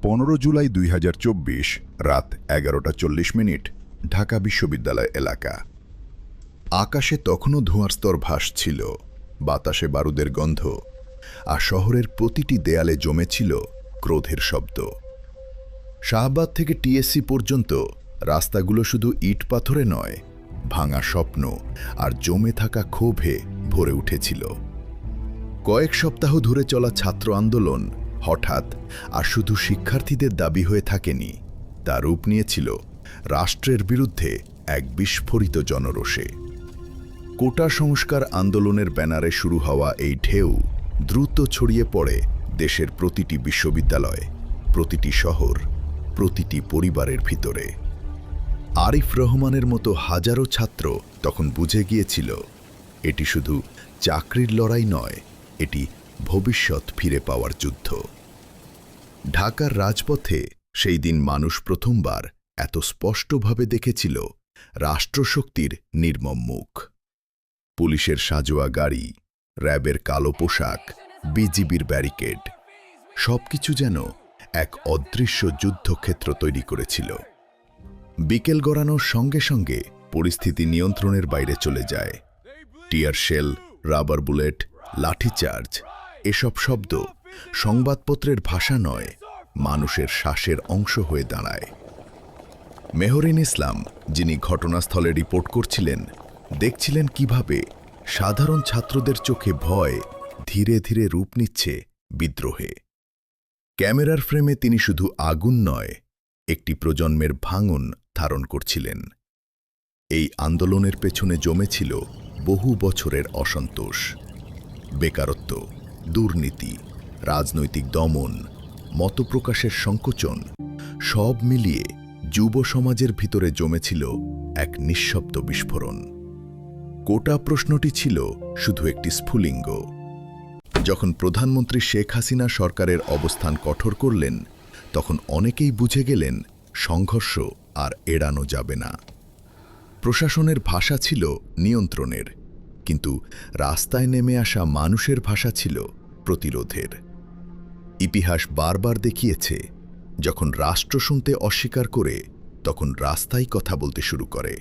15 জুলাই 2024 রাত 11:40 ঢাকা বিশ্ববিদ্যালয় এলাকা। আকাশে তখনও ধোঁয়ার স্তর ভাসছিল, বাতাসে বারুদের গন্ধ, আর শহরের প্রতিটি দেয়ালে জমেছিল ক্রোধের শব্দ। শাহবাগ থেকে টিএসসি পর্যন্ত রাস্তাগুলো শুধু ইট পাথরে নয়, ভাঙা স্বপ্ন আর জমে থাকা ক্ষোভে ভরে উঠেছিল। কয়েক সপ্তাহ ধরে চলা ছাত্র আন্দোলন হঠাৎ আর শুধু শিক্ষার্থীদের দাবি হয়ে থাকেনি, তা রূপ নিয়েছিল রাষ্ট্রের বিরুদ্ধে এক বিস্ফোরিত জনরোষে। কোটা সংস্কার আন্দোলনের ব্যানারে শুরু হওয়া এই ঢেউ দ্রুত ছড়িয়ে পড়ে দেশের প্রতিটি বিশ্ববিদ্যালয়, প্রতিটি শহর, প্রতিটি পরিবারের ভিতরে। আরিফ রহমানের মতো হাজারো ছাত্র তখন বুঝে গিয়েছিল, এটি শুধু চাকরির লড়াই নয়, এটি ভবিষ্যৎ ফিরে পাওয়ার যুদ্ধ। ঢাকার রাজপথে সেই দিন মানুষ প্রথমবার এত স্পষ্টভাবে দেখেছিল রাষ্ট্রশক্তির নির্মম মুখ। পুলিশের সাজোয়া গাড়ি, র্যাবের কালো পোশাক, বিজিবির ব্যারিকেড, সবকিছু যেন এক অদৃশ্য যুদ্ধক্ষেত্র তৈরি করেছিল। বিকেল গড়ানোর সঙ্গে সঙ্গে পরিস্থিতি নিয়ন্ত্রণের বাইরে চলে যায়। টিয়ার শেল, রাবার বুলেট, লাঠিচার্জ, এসব শব্দ সংবাদপত্রের ভাষা নয়, মানুষের শ্বাসের অংশ হয়ে দাঁড়ায়। মেহরিন ইসলাম, যিনি ঘটনাস্থলে রিপোর্ট করছিলেন, দেখছিলেন কিভাবে সাধারণ ছাত্রদের চোখে ভয় ধীরে ধীরে রূপ নিচ্ছে বিদ্রোহে। ক্যামেরার ফ্রেমে তিনি শুধু আগুন নয়, একটি প্রজন্মের ভাঙন ধারণ করছিলেন। এই আন্দোলনের পেছনে জমেছিল বহু বছরের অসন্তোষ, বেকারত্ব, দুর্নীতি, রাজনৈতিক দমন, মতপ্রকাশের সংকোচন, সব মিলিয়ে যুব সমাজের ভিতরে জমেছিল এক নিঃশব্দ বিস্ফোরণ। কোটা প্রশ্নটি ছিল শুধু একটি স্ফুলিঙ্গ। যখন প্রধানমন্ত্রী শেখ হাসিনা সরকারের অবস্থান কঠোর করলেন, তখন অনেকেই বুঝে গেলেন সংঘর্ষ আর এড়ানো যাবে না। প্রশাসনের ভাষা ছিল নিয়ন্ত্রণের, কিন্তু রাস্তায় নেমে আসা মানুষের ভাষা ছিল প্রতিরোধের। ইতিহাস বারবার দেখিয়েছে, যখন রাষ্ট্র শুনতে অস্বীকার করে, তখন রাস্তাই কথা বলতে শুরু করে।